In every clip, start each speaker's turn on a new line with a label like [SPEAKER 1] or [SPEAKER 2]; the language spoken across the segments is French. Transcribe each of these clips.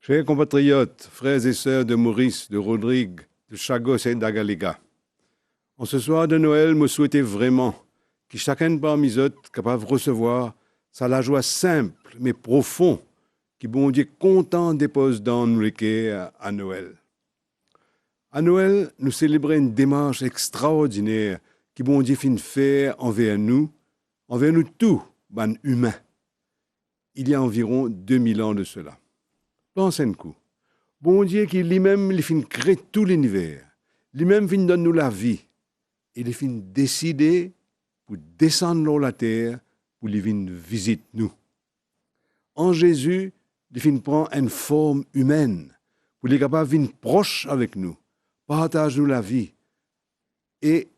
[SPEAKER 1] Chers compatriotes, frères et sœurs de Maurice, de Rodrigue, de Chagos et d'Agaliga, en ce soir de Noël, me souhaitez vraiment que chacun parmi eux capable de recevoir ça la joie simple mais profonde que bon Dieu content dépose dans nous les cœurs à Noël. À Noël, nous célébrons une démarche extraordinaire que bon Dieu fin faire envers nous tous, ban humains. Il y a environ 2000 ans de cela. Pensez un coup. Bon Dieu qui lui-même il fin créer tout l'univers, lui-même fin donne nous la vie, et il fin décider pour descendre dans la terre pour lui venir visiter nous. En Jésus, il fin prend une forme humaine pour les capable de venir proche avec nous, partage nous la vie et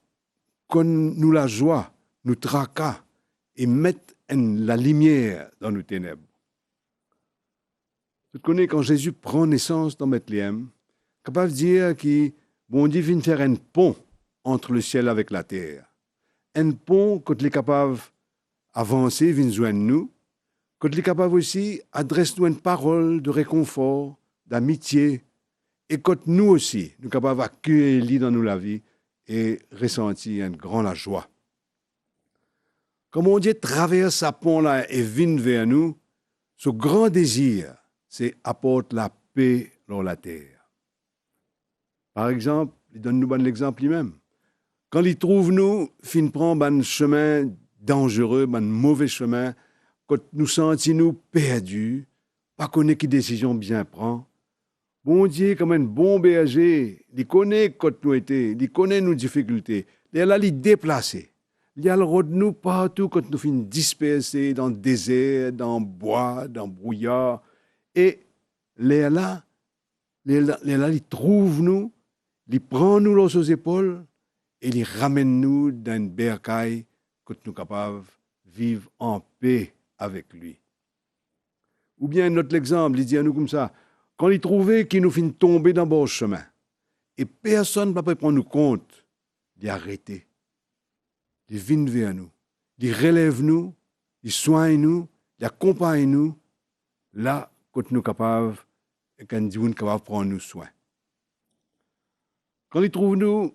[SPEAKER 1] qu'on nous la joie, nous tracas et mettre la lumière dans nos ténèbres. Tu connais quand Jésus prend naissance dans Bethléem, capable de dire que bon Dieu vient faire un pont entre le ciel avec la terre. Un pont quand il est capable d'avancer, vient joindre nous, quand il est capable aussi d'adresser nous une parole de réconfort, d'amitié, et quand nous aussi, nous sommes capables d'accueillir lui dans nous la vie et ressentir une grande joie. Quand mon Dieu traverse ce pont-là et vient vers nous, ce grand désir, c'est apporte la paix dans la terre. Par exemple, il donne nous l'exemple lui-même. Quand il trouve nous, fin prend un chemin dangereux, un mauvais chemin, quand nous sentons nous perdus, pas connaître quelle décision bien prendre. Bon Dieu, comme un bon berger, il connaît quand nous étions, il connaît nos difficultés, il est là, il déplacer. Il y a le rôle de nous partout quand nous finissons dispersés dans le désert, dans le bois, dans le brouillard. Et les là, il trouve nous, il prend nous dans ses épaules et il ramène nous dans une bercaille que nous sommes capables de vivre en paix avec lui. Ou bien notre exemple, il dit à nous comme ça, quand il trouvait qu'il nous finit tomber dans le bon chemin et personne ne peut prendre nous compte, il arrête. Il vient vers nous, il relève nous, il soigne nous, il accompagne nous, là, quand nous sommes capables, et quand Dieu est capable de prendre nous soin. Quand il trouve nous,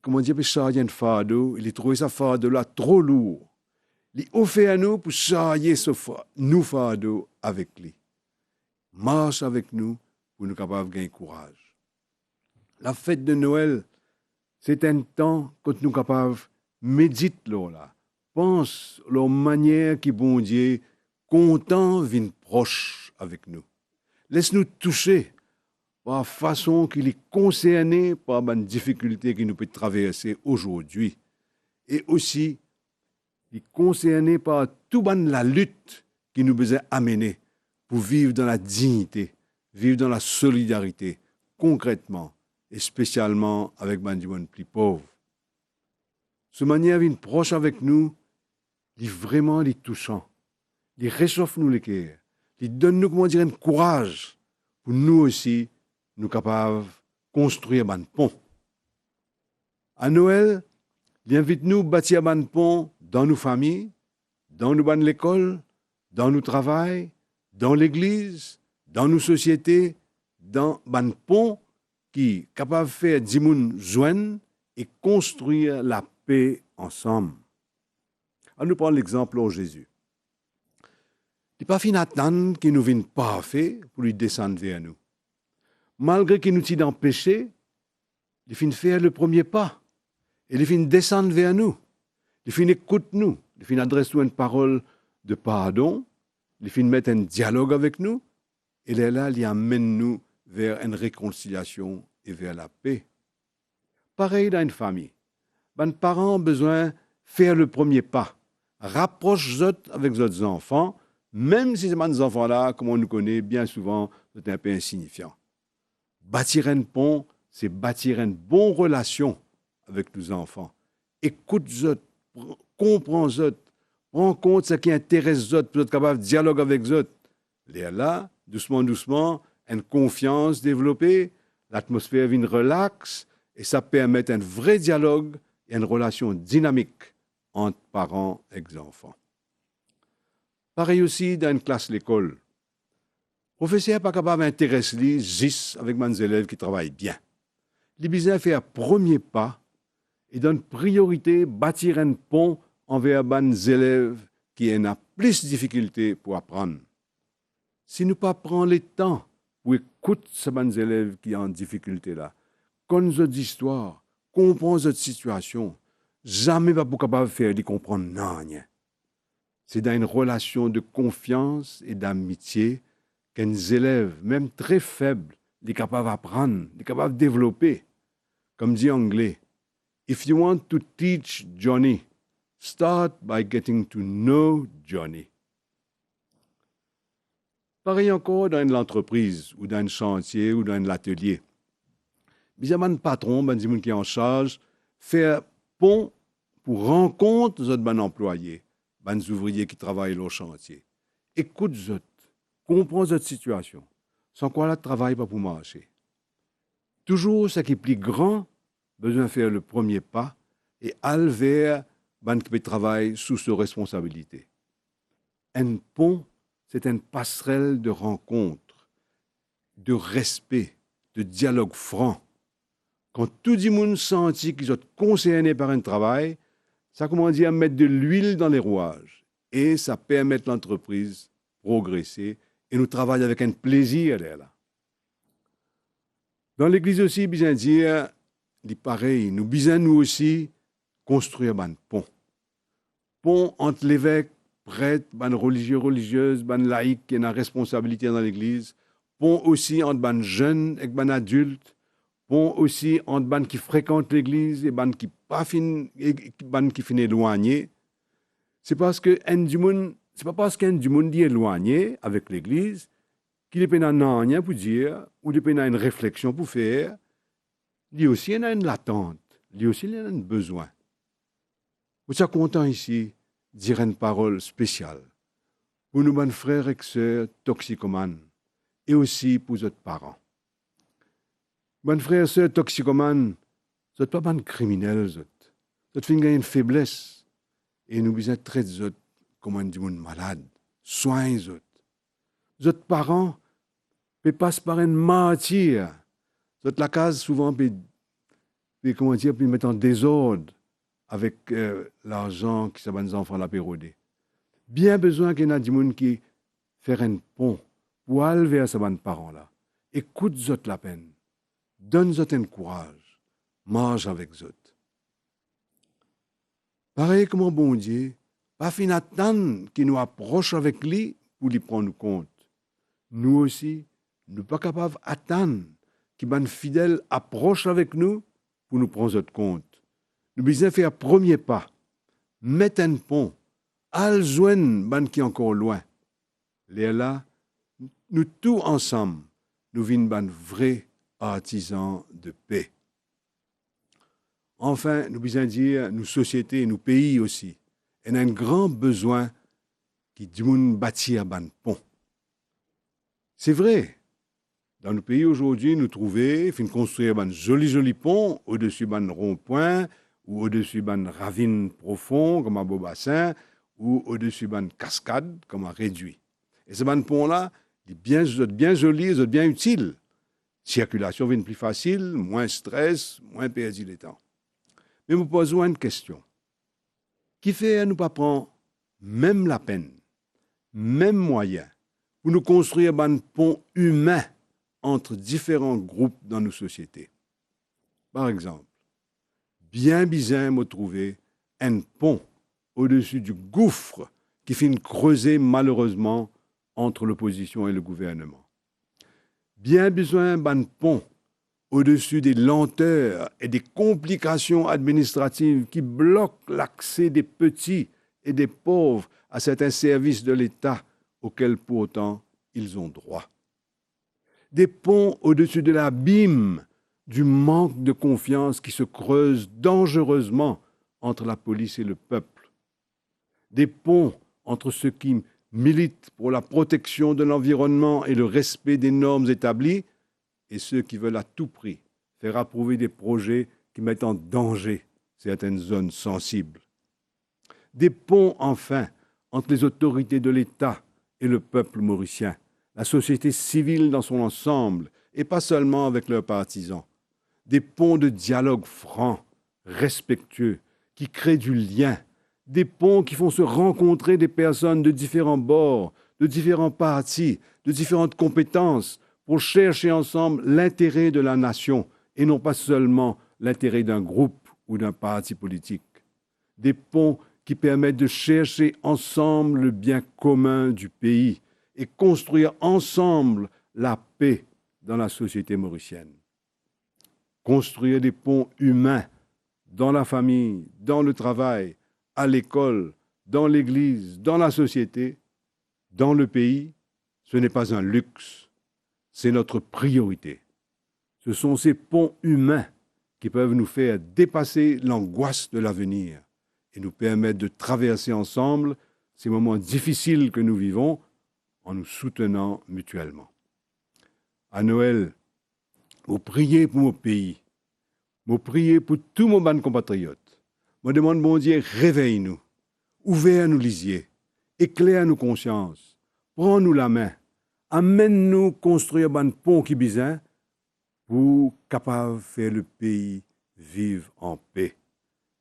[SPEAKER 1] comment dire, pour charger un fardeau, il trouve ce fardeau-là trop lourd. Il offre à nous pour charger nous fardeau avec lui. Marche avec nous pour nous capables de gagner courage. La fête de Noël, c'est un temps quand nous sommes capables de méditer là, pense leur manière qui bon Dieu content vient proche avec nous. Laisse-nous toucher par la façon qu'il est concerné par les difficultés qu'il nous peut traverser aujourd'hui. Et aussi, il est concerné par toute la lutte qu'il nous besoin amener pour vivre dans la dignité, vivre dans la solidarité, concrètement et spécialement avec les gens plus pauvres. Ce manière vient proche avec nous, il est vraiment touchant. Il réchauffe nous les cœurs. Il donne nous, comment dire, un courage pour nous aussi, nous capables de construire un pont. À Noël, il invite nous à bâtir un pont dans nos familles, dans nos l'école, dans nos travail, dans l'église, dans nos sociétés, dans un pont qui est capable de faire des gens joindre et construire la paix ensemble. On nous prend l'exemple de Jésus. Il n'est pas fin d'attendre qu'il nous vienne parfait pour lui descendre vers nous. Malgré qu'il nous tire dans le péché, il finit faire le premier pas. Et il finit descendre vers nous. Il finit écouter nous. Il finit adresser nous une parole de pardon. Il finit mettre un dialogue avec nous. Et là, il amène nous vers une réconciliation et vers la paix. Pareil dans une famille. Les parents ont besoin de faire le premier pas. Rapproche-eux avec leurs enfants, même si ces enfants-là, comme on nous connaît bien souvent, sont un peu insignifiants. Bâtir un pont, c'est bâtir une bonne relation avec nos enfants. Écoute-eux, comprends-eux, prends compte ce qui intéresse eux, pour être capable de dialoguer avec eux. Là, doucement, doucement, une confiance développée, l'atmosphère vient relaxe et ça permet un vrai dialogue et une relation dynamique entre parents et enfants. Pareil aussi dans une classe l'école. Professeur n'est pas capable d'intéresser juste avec mes élèves qui travaillent bien. Les besoin fait un premier pas et donne priorité à bâtir un pont envers les élèves qui ont plus de difficultés pour apprendre. Si nous pas prenons le temps pour écouter ces élèves qui ont en difficulté là, connaître notre histoire, comprendre cette situation, jamais pas pour capable de faire les comprendre rien. C'est dans une relation de confiance et d'amitié qu'un élève, même très faible, est capable d'apprendre, est capable de développer. Comme dit en anglais, if you want to teach Johnny, start by getting to know Johnny. Pareil encore dans l'entreprise, ou dans un chantier, ou dans l'atelier. Bizarrement, le patron, ben, dit qui est en charge, fait un pont pour rencontrer les autres employés, les ouvriers qui travaillent au chantier. Écoute les autres, comprends cette situation, sans quoi le travail pas pour marcher. Toujours ce qui est plus grand, besoin de faire le premier pas et aller vers ban qui travaille sous ses responsabilités. Un pont, c'est une passerelle de rencontre, de respect, de dialogue franc. Quand tout le monde sentit qu'ils sont concernés par un travail, ça commence à mettre de l'huile dans les rouages et ça permet à l'entreprise de progresser et nous travaillons avec un plaisir là. Dans l'Église aussi, bien dire, il pareil, nous besoin nous aussi construire un pont. Pont entre l'évêque, prêtre, ban religieux, religieuse, ban laïque qui a une responsabilité dans l'Église. Pont aussi entre ban jeunes et ban adultes. Pont aussi entre ban qui fréquentent l'Église et ban qui pas fin, ban qui finit éloigné. C'est parce que c'est pas parce qu'un du monde est éloigné avec l'Église qu'il est pénal rien pour dire ou il pénal une réflexion pour faire. Lui aussi, il a une latente. Lui aussi, il a un besoin. Vous êtes content ici de dire une parole spéciale pour nos bons frères et sœurs toxicomanes et aussi pour nos parents. Bons frères et sœurs toxicomanes, vous n'êtes pas bons criminels, vous êtes une faiblesse et nous besoin traiter vous comme un monde malade. Soignez vous. Vos parents peuvent passer par un martyr. La case souvent peut mettre en désordre avec l'argent que ces enfants la pérodé. Bien besoin qu'il y ait des gens qui fassent un pont pour aller vers ces parents-là. Écoute-eux la peine. Donne-eux un courage. Marche avec eux. Pareil comme un bon Dieu, pas fin attendre qu'il nous approche avec lui pour lui prendre compte. Nous aussi, nous ne sommes pas capables d'attendre qui ban fidèle approche avec nous pour nous prendre compte. Nous besoin faire un premier pas, mettre un pont, al joindre ban qui est encore loin. Là, nous tous ensemble, nous venons ban vrais artisans de paix. Enfin, nous besoin dire, nous sociétés, nous pays aussi, on a un grand besoin qui du monde bâtir ban pont. C'est vrai. Dans nos pays aujourd'hui, nous trouvons, fin construire un joli pont au-dessus d'un rond-point ou au-dessus d'une ravine profonde comme un beau bassin ou au-dessus d'une cascade comme un réduit. Et ce pont-là, il est bien joli, il est bien utile. Circulation devient plus facile, moins stress, moins perdu de temps. Mais nous posons une question. Qui fait à nous pas prendre même la peine, même moyen pour nous construire un pont humain entre différents groupes dans nos sociétés. Par exemple, bien bizarre me trouver un pont au-dessus du gouffre qui finit creuser malheureusement entre l'opposition et le gouvernement. Bien besoin d'un pont au-dessus des lenteurs et des complications administratives qui bloquent l'accès des petits et des pauvres à certains services de l'État auxquels pourtant ils ont droit. Des ponts au-dessus de l'abîme du manque de confiance qui se creuse dangereusement entre la police et le peuple. Des ponts entre ceux qui militent pour la protection de l'environnement et le respect des normes établies et ceux qui veulent à tout prix faire approuver des projets qui mettent en danger certaines zones sensibles. Des ponts, enfin, entre les autorités de l'État et le peuple mauricien, la société civile dans son ensemble, et pas seulement avec leurs partisans. Des ponts de dialogue francs, respectueux, qui créent du lien. Des ponts qui font se rencontrer des personnes de différents bords, de différents partis, de différentes compétences, pour chercher ensemble l'intérêt de la nation et non pas seulement l'intérêt d'un groupe ou d'un parti politique. Des ponts qui permettent de chercher ensemble le bien commun du pays et construire ensemble la paix dans la société mauricienne. Construire des ponts humains dans la famille, dans le travail, à l'école, dans l'église, dans la société, dans le pays, ce n'est pas un luxe, c'est notre priorité. Ce sont ces ponts humains qui peuvent nous faire dépasser l'angoisse de l'avenir et nous permettre de traverser ensemble ces moments difficiles que nous vivons en nous soutenant mutuellement. À Noël, vous priez pour mon pays, vous priez pour tous mes bons compatriotes. Je demande, bon Dieu, réveille-nous, ouvre-nous les yeux, éclaire nos consciences, prends-nous la main, amène-nous construire un pont qui bizarre pour capable faire le pays vivre en paix.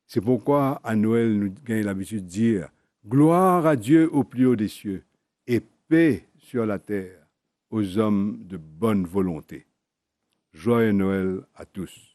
[SPEAKER 1] C'est pourquoi à Noël, nous avons l'habitude de dire gloire à Dieu au plus haut des cieux et paix sur la terre aux hommes de bonne volonté. Joyeux Noël à tous.